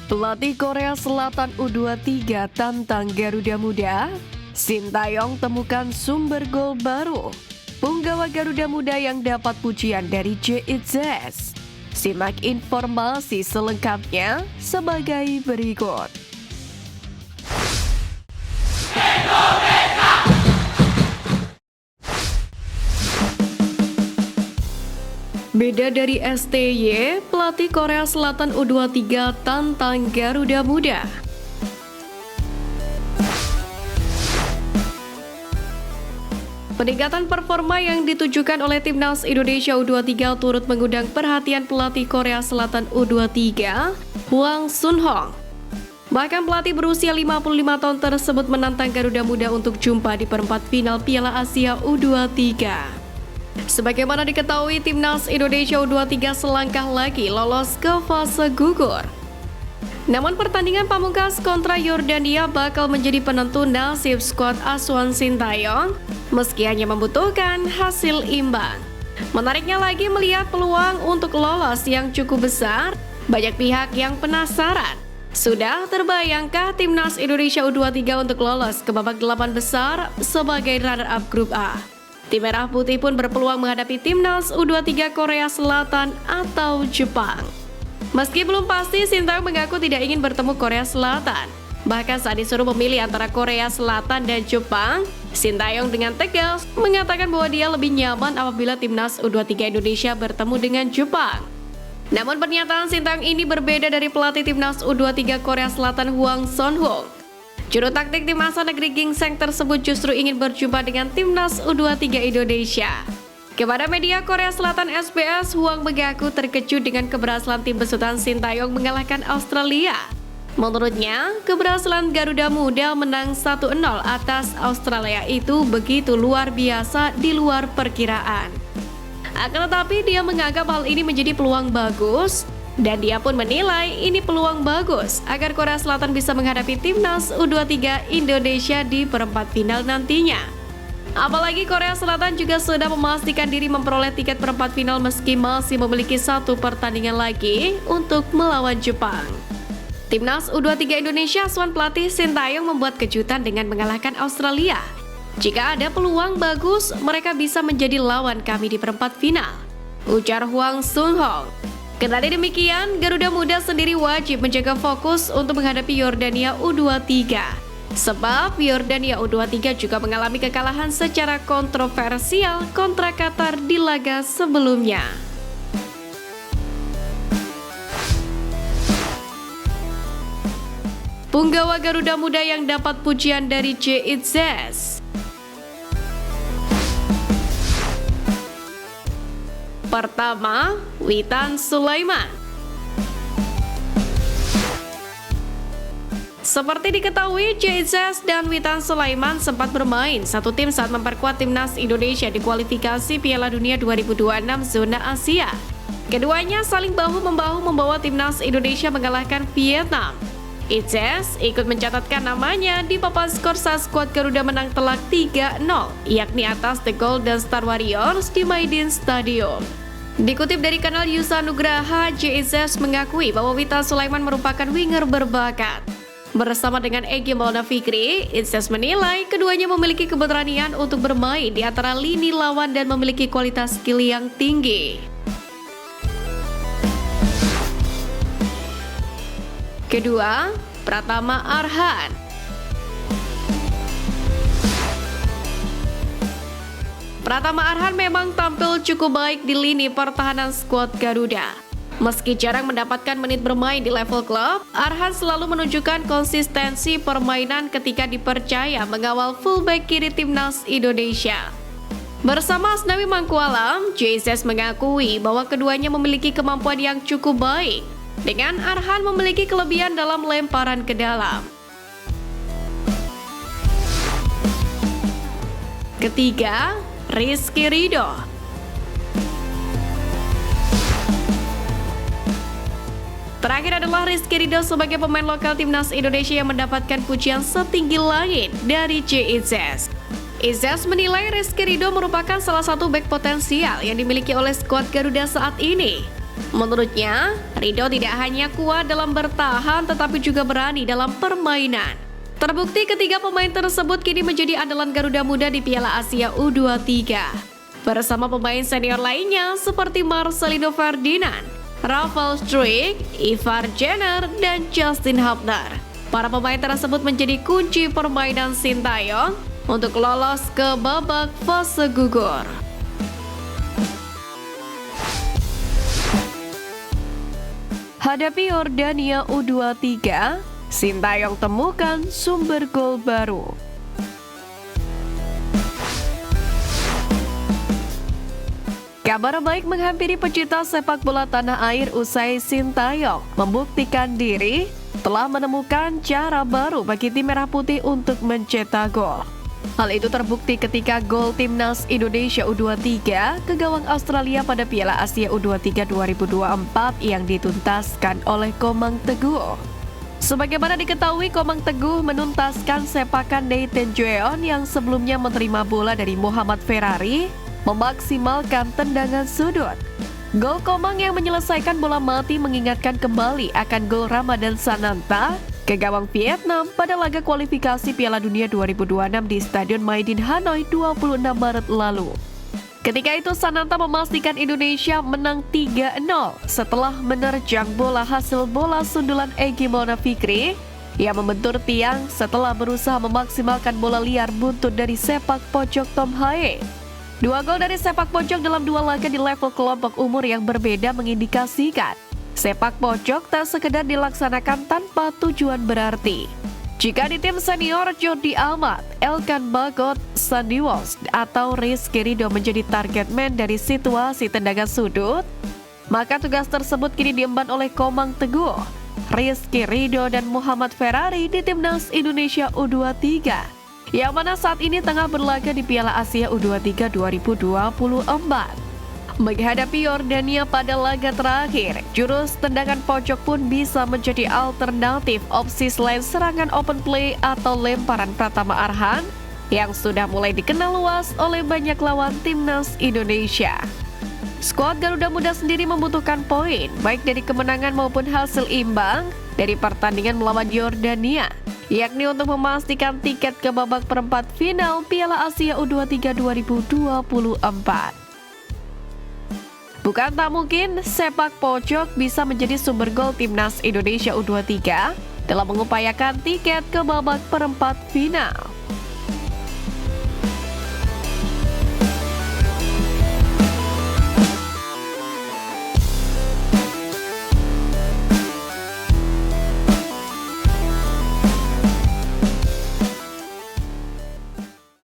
Pelatih Korea Selatan U23 tantang Garuda Muda. Sintayong temukan sumber gol baru. Punggawa Garuda Muda yang dapat pujian dari JITZES. Simak informasi selengkapnya sebagai berikut. Beda dari STY, pelatih Korea Selatan U23 tantang Garuda Muda. Peningkatan performa yang ditujukan oleh Timnas Indonesia U23 turut mengundang perhatian pelatih Korea Selatan U23, Hwang Sun-hong. Bahkan pelatih berusia 55 tahun tersebut menantang Garuda Muda untuk jumpa di perempat final Piala Asia U23. Sebagaimana diketahui, Timnas Indonesia U23 selangkah lagi lolos ke fase gugur. Namun pertandingan pamungkas kontra Yordania bakal menjadi penentu nasib skuad asuhan Sintayong, meski hanya membutuhkan hasil imbang. Menariknya lagi melihat peluang untuk lolos yang cukup besar, banyak pihak yang penasaran. Sudah terbayangkah Timnas Indonesia U23 untuk lolos ke babak 8 besar sebagai runner-up grup A? Tim Merah Putih pun berpeluang menghadapi Timnas U23 Korea Selatan atau Jepang. Meski belum pasti, Sintayong mengaku tidak ingin bertemu Korea Selatan. Bahkan saat disuruh memilih antara Korea Selatan dan Jepang, Sintayong dengan tegas mengatakan bahwa dia lebih nyaman apabila Timnas U23 Indonesia bertemu dengan Jepang. Namun pernyataan Sintayong ini berbeda dari pelatih Timnas U23 Korea Selatan Hwang Sun-hong. Juru taktik tim asal negeri Gingseng tersebut justru ingin berjumpa dengan Timnas U23 Indonesia. Kepada media Korea Selatan SBS, Hwang mengaku terkejut dengan keberhasilan tim besutan Sintayong mengalahkan Australia. Menurutnya, keberhasilan Garuda Muda menang 1-0 atas Australia itu begitu luar biasa di luar perkiraan. Akan tetapi dia menganggap hal ini menjadi peluang bagus, dan dia pun menilai ini peluang bagus agar Korea Selatan bisa menghadapi Timnas U23 Indonesia di perempat final nantinya. Apalagi Korea Selatan juga sudah memastikan diri memperoleh tiket perempat final meski masih memiliki satu pertandingan lagi untuk melawan Jepang. Timnas U23 Indonesia asuhan pelatih Sintayong membuat kejutan dengan mengalahkan Australia. Jika ada peluang bagus, mereka bisa menjadi lawan kami di perempat final, ujar Hwang Sun-hong. Kendali demikian, Garuda Muda sendiri wajib menjaga fokus untuk menghadapi Yordania U23. Sebab Yordania U23 juga mengalami kekalahan secara kontroversial kontra Qatar di laga sebelumnya. Punggawa Garuda Muda yang dapat pujian dari JITZES. Pertama, Witan Sulaiman. Seperti diketahui, JITZES dan Witan Sulaiman sempat bermain satu tim saat memperkuat Timnas Indonesia di kualifikasi Piala Dunia 2026 zona Asia. Keduanya saling bahu-membahu membawa Timnas Indonesia mengalahkan Vietnam. JITZES ikut mencatatkan namanya di papan skor saat skuad Garuda menang telak 3-0, yakni atas The Golden Star Warriors di Maidin Stadium. Dikutip dari kanal Yusa Nugraha, JITZES mengakui bahwa Witan Sulaiman merupakan winger berbakat. Bersama dengan Egy Maulana Fikri, JITZES menilai keduanya memiliki keberanian untuk bermain di antara lini lawan dan memiliki kualitas skill yang tinggi. Kedua, Pratama Arhan. Pratama Arhan memang tampil cukup baik di lini pertahanan skuad Garuda. Meski jarang mendapatkan menit bermain di level klub, Arhan selalu menunjukkan konsistensi permainan ketika dipercaya mengawal fullback kiri Timnas Indonesia. Bersama Asnawi Mangkualam, JITZES mengakui bahwa keduanya memiliki kemampuan yang cukup baik, dengan Arhan memiliki kelebihan dalam lemparan ke dalam. Ketiga, Rizky Ridho. Terakhir adalah Rizky Ridho sebagai pemain lokal Timnas Indonesia yang mendapatkan pujian setinggi langit dari JITZES. JITZES menilai Rizky Ridho merupakan salah satu bek potensial yang dimiliki oleh skuad Garuda saat ini. Menurutnya, Ridho tidak hanya kuat dalam bertahan tetapi juga berani dalam permainan. Terbukti ketiga pemain tersebut kini menjadi andalan Garuda Muda di Piala Asia U23. Bersama pemain senior lainnya seperti Marcelino Ferdinand, Rafael Struijk, Ivar Jenner, dan Justin Hubner. Para pemain tersebut menjadi kunci permainan Sintayong untuk lolos ke babak fase gugur. Hadapi Yordania U23, Sintayong temukan sumber gol baru. Kabar baik menghampiri pecinta sepak bola tanah air usai Sintayong membuktikan diri telah menemukan cara baru bagi tim Merah Putih untuk mencetak gol. Hal itu terbukti ketika gol timnas Indonesia U23 ke gawang Australia pada Piala Asia U23 2024 yang dituntaskan oleh Komang Teguh. Sebagaimana diketahui, Komang Teguh menuntaskan sepakan Nathan Jeon yang sebelumnya menerima bola dari Muhammad Ferrari, memaksimalkan tendangan sudut. Gol Komang yang menyelesaikan bola mati mengingatkan kembali akan gol Ramadan Sananta ke gawang Vietnam pada laga kualifikasi Piala Dunia 2026 di Stadion Maidin Hanoi 26 Maret lalu. Ketika itu Sananta memastikan Indonesia menang 3-0 setelah menerjang bola hasil bola sundulan Egy Maulana Fikri yang membentur tiang setelah berusaha memaksimalkan bola liar buntut dari sepak pojok Tom Hae. Dua gol dari sepak pojok dalam dua laga di level kelompok umur yang berbeda mengindikasikan sepak pojok tak sekedar dilaksanakan tanpa tujuan berarti. Jika di tim senior, Jordi Amat, Elkan Bagot, Sandy Walsh, atau Rizky Ridho menjadi target man dari situasi tendangan sudut, maka tugas tersebut kini diemban oleh Komang Teguh, Rizky Ridho, dan Muhammad Ferrari di timnas Indonesia U23, yang mana saat ini tengah berlaga di Piala Asia U23 2024. Menghadapi Yordania pada laga terakhir, jurus tendangan pojok pun bisa menjadi alternatif opsi selain serangan open play atau lemparan Pratama Arhan yang sudah mulai dikenal luas oleh banyak lawan timnas Indonesia. Skuad Garuda Muda sendiri membutuhkan poin baik dari kemenangan maupun hasil imbang dari pertandingan melawan Yordania, yakni untuk memastikan tiket ke babak perempat final Piala Asia U23 2024. Bukan tak mungkin sepak pojok bisa menjadi sumber gol timnas Indonesia U23 dalam mengupayakan tiket ke babak perempat final.